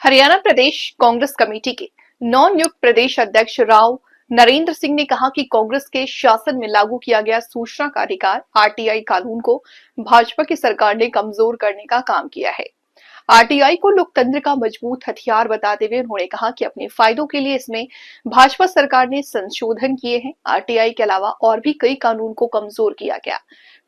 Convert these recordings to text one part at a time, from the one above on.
हरियाणा प्रदेश Congress committee के नवनियुक्त प्रदेश अध्यक्ष राव नरेंद्र सिंह ने कहा कि कांग्रेस के शासन में लागू किया गया सूचना का अधिकार आरटीआई कानून को भाजपा की सरकार ने कमजोर करने का काम किया है। आरटीआई को लोकतंत्र का मजबूत हथियार बताते हुए उन्होंने कहा कि अपने फायदों के लिए इसमें भाजपा सरकार ने संशोधन किए हैं। आरटीआई के अलावा और भी कई कानून को कमजोर किया गया।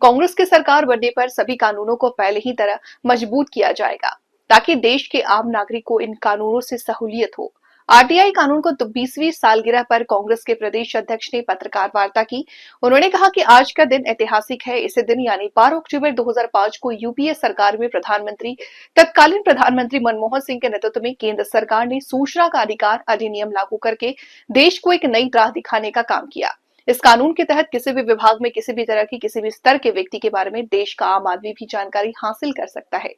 कांग्रेस की सरकार बनने पर सभी कानूनों को पहले ही तरह मजबूत किया जाएगा ताकि देश के आम नागरिक को इन कानूनों से सहूलियत हो। आरटीआई कानून को 20वीं सालगिरह पर कांग्रेस के प्रदेश अध्यक्ष ने पत्रकार वार्ता की। उन्होंने कहा कि आज का दिन ऐतिहासिक है। इसी दिन यानी 12 अक्टूबर 2005 को यूपीए सरकार में तत्कालीन प्रधानमंत्री मनमोहन सिंह के नेतृत्व में केंद्र सरकार ने सूचना का अधिकार अधिनियम लागू करके देश को एक नई राह दिखाने का काम किया। इस कानून के तहत किसी भी विभाग में किसी भी तरह की किसी भी स्तर के व्यक्ति के बारे में देश का आम आदमी भी जानकारी हासिल कर सकता है।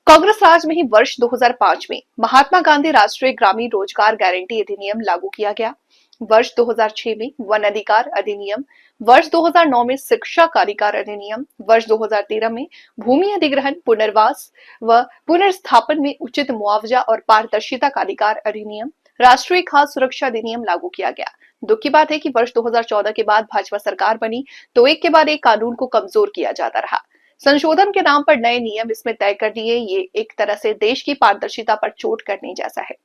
कांग्रेस राज में ही वर्ष 2005 में महात्मा गांधी राष्ट्रीय ग्रामीण रोजगार गारंटी अधिनियम लागू किया गया। वर्ष 2006 में वन अधिकार अधिनियम, वर्ष 2009 में शिक्षा का अधिकार अधिनियम, वर्ष 2013 में भूमि अधिग्रहण, पुनर्वास व पुनर्स्थापन में उचित मुआवजा और पारदर्शिता का अधिकार अधिनियम, राष्ट्रीय खाद्य सुरक्षा अधिनियम लागू किया गया। दुख की बात है कि वर्ष 2014 के बाद भाजपा सरकार बनी तो एक के बाद एक कानून को कमजोर किया जाता रहा। संशोधन के नाम पर नए नियम इसमें तय कर दिए। ये एक तरह से देश की पारदर्शिता पर चोट करने जैसा है।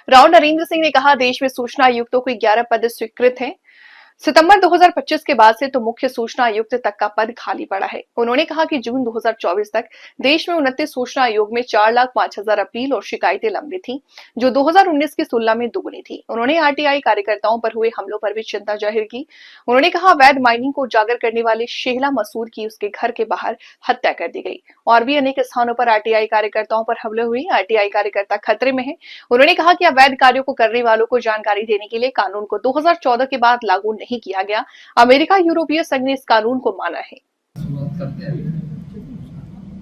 राव नरेंद्र सिंह ने कहा, देश में सूचना आयुक्तों को 11 पद स्वीकृत हैं। सितंबर 2025 के बाद से तो मुख्य सूचना आयुक्त तक का पद खाली पड़ा है। उन्होंने कहा कि जून 2024 तक देश में 29 सूचना आयोग में 4,05,000 अपील और शिकायतें लंबित थी, जो 2019 की तुलना में दुगनी थी। उन्होंने आरटीआई कार्यकर्ताओं पर हुए हमलों पर भी चिंता जाहिर की। उन्होंने कहा, अवैध माइनिंग को उजागर करने वाले शेहला मसूद की उसके घर के बाहर हत्या कर दी गई। और भी अनेक स्थानों पर आरटीआई कार्यकर्ताओं पर हमले हुए। आरटीआई कार्यकर्ता खतरे में है। उन्होंने कहा कि अवैध कार्यों को करने वालों को जानकारी देने के लिए कानून को 2014 के बाद लागू नहीं किया गया। अमेरिका, यूरोपीय संघ ने इस कानून को माना है।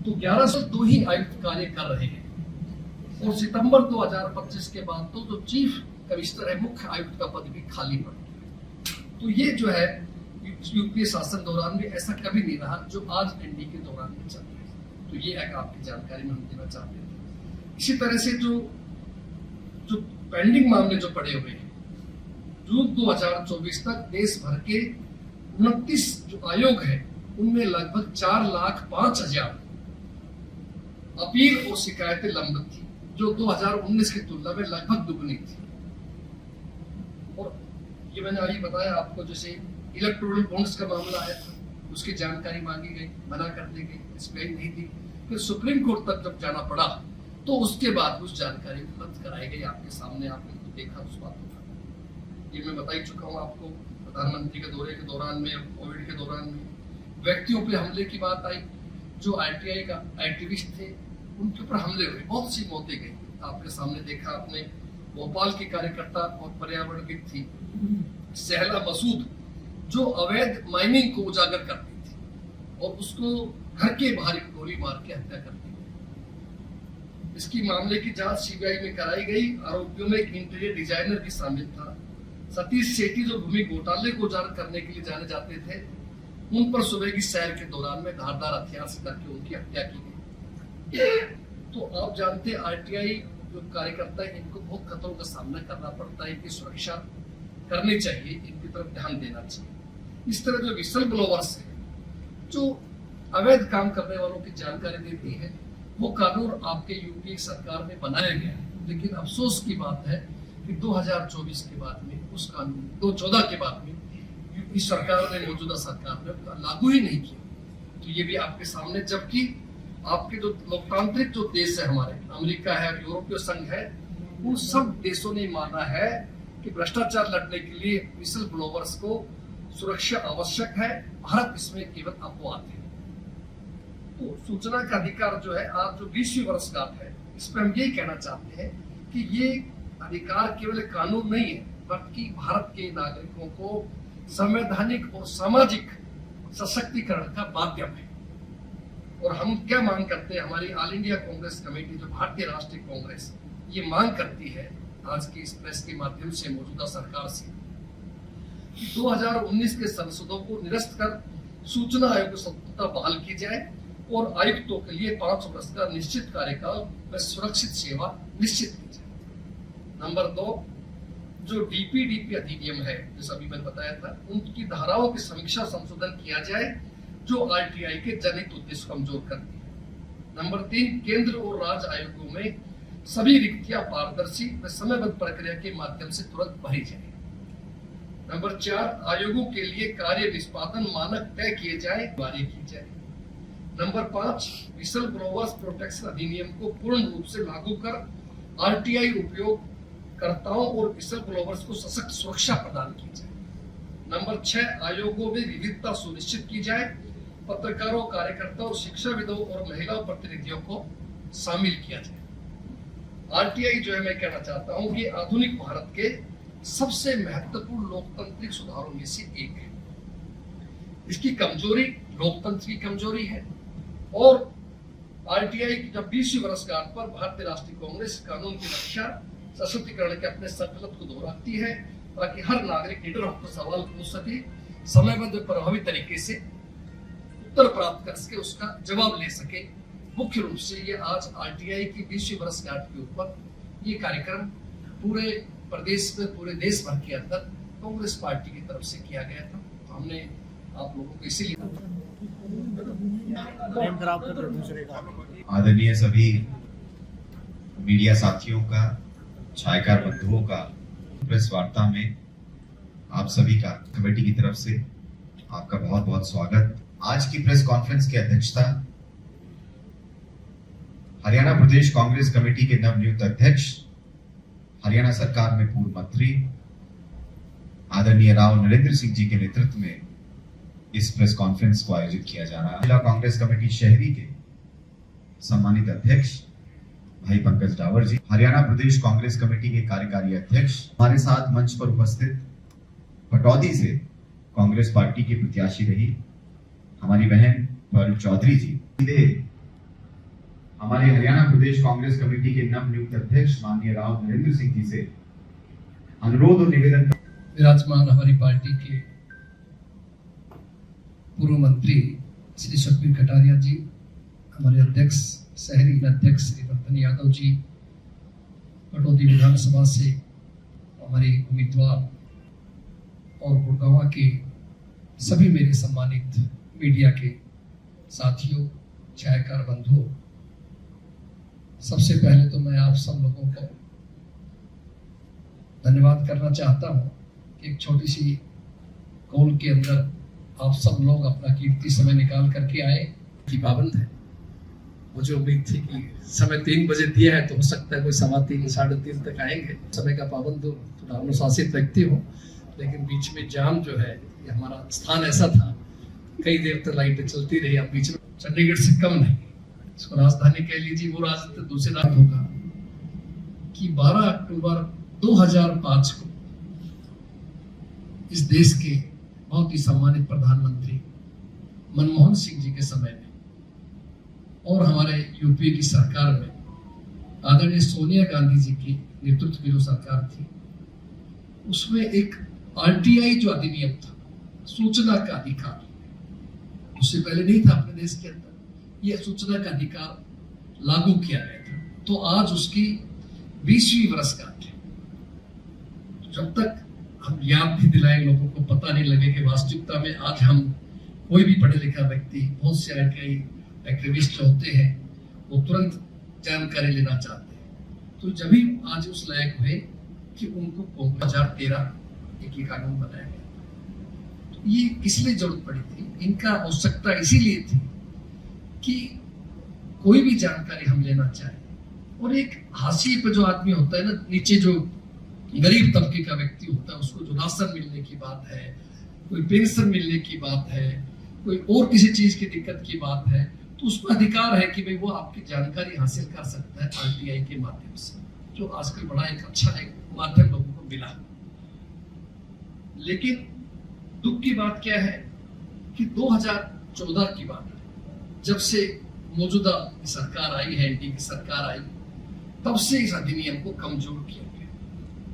तो 1102 ही आयुक्त कार्य कर रहे हैं और सितंबर 2025 के बाद तो जो चीफ कमिश्नर है, मुख्य आयुक्त का पद भी खाली पड़ गया। तो ये जो है यूपीए शासन दौरान भी ऐसा कभी नहीं रहा जो आज एनडीए के दौरान में चल रहा है। तो ये एक आपकी जानकारी में हम देना चाहते थे। इसी तरह से जो पेंडिंग मामले जो पड़े हुए हैं, जून 2024 तक देश भर के 29 जो आयोग है उनमें लगभग 4,05,000 अपील और शिकायतें लंबित थी, जो 2019 की तुलना में लगभग दुगनी थी। और ये मैंने अभी बताया आपको, जैसे इलेक्टोरल बॉन्ड्स का मामला आया था, उसकी जानकारी मांगी गई, मना कर दी गई, इसमें नहीं दी। फिर सुप्रीम कोर्ट तक जब जाना पड़ा तो उसके बाद उस जानकारी उपलब्ध कराई गई। आपके सामने आपने देखा उस बात को। ये मैं बता ही चुका हूँ आपको। प्रधानमंत्री के दौरे के दौरान में, कोविड के दौरान में व्यक्तियों पे हमले की बात आई। जो आरटीआई का एक्टिविस्ट थे उनके ऊपर हमले हुए, बहुत सी मौतें गई। आपके सामने देखा आपने, भोपाल की कार्यकर्ता और पर्यावरणविद थी शेहला मसूद, जो अवैध माइनिंग को उजागर करती थी और उसको घर के बाहर गोली मार के हत्या कर दी। इसकी मामले की जांच सीबीआई में कराई गई। आरोपियों में एक इंटीरियर डिजाइनर भी शामिल था। सतीश सेठी, जो भूमि घोटाले को उजागर करने के लिए जाने जाते थे, उन पर सुबह की सैर के दौरान में धारदार हथियार से करके उनकी हत्या की गई। तो आप जानते हैं आरटीआई जो कार्यकर्ता है, इनको बहुत खतरों का सामना करना पड़ता है। इनकी सुरक्षा करनी चाहिए, इनकी तरफ ध्यान देना चाहिए। इस तरह जो विसल ब्लोवर्स है, जो अवैध काम करने वालों की जानकारी देती है, वो कानून आपके यूपीए सरकार में बनाया गया है। लेकिन अफसोस की बात है कि 2024 के बाद में उस कानून 2014 के बाद में यूपी सरकार ने, मौजूदा सरकार ने लागू ही नहीं किया। तो ये भी आपके सामने, जबकि आपके जो लोकतांत्रिक जो देश है हमारे, अमेरिका है, यूरोपीय संघ है, उन सब देशों ने माना है कि भ्रष्टाचार लड़ने के लिए विसल ब्लोवर्स को सुरक्षा आवश्यक है। भारत इसमें केवल अपवाद है। तो सूचना का अधिकार जो है, आज जो 20वीं वर्षगांठ है, इस पर हम यही कहना चाहते हैं कि ये अधिकार केवल कानून नहीं है, बल्कि भारत के नागरिकों को संवैधानिक और सामाजिक सशक्तिकरण का माध्यम है। और हम क्या मांग करते हैं, हमारी ऑल इंडिया कांग्रेस कमेटी, जो भारतीय राष्ट्रीय कांग्रेस, ये मांग करती है आज की इस प्रेस के माध्यम से मौजूदा सरकार से, 2019 के संसदों को निरस्त कर सूचना आयोग की स्वतंत्रता बहाल की जाए और आयुक्तों के लिए 5 वर्ष का निश्चित कार्यकाल व सुरक्षित सेवा निश्चित की जाए। नंबर 2, जो डीपीडीपी अधिनियम है, जैसा अभी मैंने बताया था, उनकी धाराओं की समीक्षा संशोधन किया जाए जो आरटीआई के जनहित उद्देश्य कमजोर करती है। नंबर 3, केंद्र और राज्य आयोगों में सभी रिक्तियां पारदर्शी व समयबद्ध प्रक्रिया के माध्यम से तुरंत भरी जाए। नंबर 4, आयोगों के लिए कार्य निष्पादन मानक तय किए जाए, जारी की जाए। नंबर 5, विसल ब्लोअर्स प्रोटेक्शन अधिनियम को पूर्ण रूप से लागू कर आरटीआई उपयोगकर्ताओं और विसल ब्लोअर्स को सशक्त सुरक्षा प्रदान की जाए। नंबर 6, आयोगों में विविधता सुनिश्चित की जाए, पत्रकारों, कार्यकर्ताओं, शिक्षाविदों और महिला प्रतिनिधियों को शामिल किया जाए। आरटीआई जो है, मैं कहना चाहता हूं कि आधुनिक भारत के सबसे महत्वपूर्ण लोकतांत्रिक सुधारों में से एक है। इसकी कमजोरी लोकतंत्र की कमजोरी है और आरटीआई की जब 20वीं वर्षगांठ पर भारतीय राष्ट्रीय कांग्रेस कानून की रक्षा सशक्तिकरण के अपने संकल्प को दोहराती है ताकि हर नागरिक निडर होकर सवाल पूछ सके, समयबद्ध प्रभावी तरीके से उत्तर प्राप्त कर सके, उसका जवाब ले सके। मुख्य रूप से ये आज आरटीआई की 20वीं वर्षगांठ के ऊपर ये कार्यक्रम पूरे प्रदेश में, पूरे देश भर के अंदर कांग्रेस पार्टी की तरफ से किया गया था। तो हमने आप लोगों को इसीलिए आदरणीय सभी मीडिया साथियों का, छायाकार बंधुओं का, प्रेस वार्ता में आप सभी का कमेटी की तरफ से आपका बहुत बहुत स्वागत। आज की प्रेस कॉन्फ्रेंस की अध्यक्षता हरियाणा प्रदेश कांग्रेस कमेटी के नवनियुक्त अध्यक्ष, हरियाणा सरकार में पूर्व मंत्री आदरणीय राव नरेंद्र सिंह जी के नेतृत्व में इस प्रेस कॉन्फ्रेंस को आयोजित किया जा रहा है। जिला कांग्रेस कमेटी शहरी के सम्मानित अध्यक्ष भाई पंकज डावर जी, हरियाणा प्रदेश कांग्रेस कमेटी के कार्यकारी अध्यक्ष, हमारे साथ मंच पर उपस्थित पटौदी से कांग्रेस पार्टी की प्रत्याशी रही हमारी बहन पर्ल चौधरी जी, हमारे हरियाणा प्रदेश कांग्रेस कमेटी के नवनियुक्त अध्यक्ष माननीय राव नरेंद्र सिंह जी से अनुरोध और निवेदन। विराजमान हमारी पार्टी के पूर्व मंत्री श्री सुखबीर कटारिया जी, हमारे अध्यक्ष, शहरी अध्यक्ष श्री वर्धन यादव जी, पटौदी विधानसभा से हमारे उम्मीदवार और गुड़गांव के सभी मेरे सम्मानित मीडिया के साथियों, छायाकार बंधुओं, सबसे पहले तो मैं आप सब लोगों को धन्यवाद करना चाहता हूं कि एक छोटी सी कॉल के अंदर आप सब लोग अपना कीमती समय निकाल करके आए। की पाबंद है, मुझे उम्मीद थी कि समय 3 बजे दिया है तो हो सकता है कोई 3:15 साढ़े 3 तक आएंगे। समय का पाबंद हो, थोड़ा अनुशासित व्यक्ति हो, लेकिन बीच में जाम जो है, ये हमारा स्थान ऐसा था, कई देर तक लाइटें चलती रही। अब बीच में चंडीगढ़ से कम नहीं, इसको राजधानी कह लीजिए, वो राजधानी दूसरी रात होगा कि 12 अक्टूबर 2005 को इस देश के बहुत ही सम्मानित प्रधानमंत्री मनमोहन सिंह जी के समय में और हमारे यूपीए की सरकार में आदरणीय सोनिया गांधी जी की नेतृत्व की जो सरकार थी, उसमें एक आरटीआई जो अधिनियम था, सूचना का अधिकार, उससे पहले नहीं था अपने देश के अंदर, यह सूचना का अधिकार लागू किया गया था। तो आज उसकी 20वीं वर्षगांठ है। जब तक हम याद भी दिलाएं, लोगों को पता नहीं लगे कि वास्तविकता में आज हम, कोई भी पढ़े लिखा व्यक्ति, बहुत से आरटीआई एक्टिविस्ट होते हैं, वो तुरंत जानकारी लेना चाहते हैं। तो जब ही आज उस लायक हुए कि उनको 2013 एक कानून बनाया गया। तो ये किस लिए जरूरत पड़ी थी? इनका आवश्यकता इसीलिए थी कि कोई भी जानकारी हम लेना चाहें, और एक हाशिए पे जो आदमी होता है ना, नीचे जो गरीब तबके का व्यक्ति होता है, उसको जो राशन मिलने की बात है, कोई पेंशन मिलने की बात है, कोई और किसी चीज की दिक्कत की बात है, तो उसको अधिकार है कि भाई वो आपकी जानकारी हासिल कर सकता है आरटीआई के माध्यम से, जो आजकल बड़ा एक अच्छा एक माध्यम लोगों को मिला। लेकिन दुख की बात क्या है कि 2014 की बात है, जब से मौजूदा सरकार आई है, एनडीए की सरकार आई, तब से इस अधिनियम को कमजोर किया।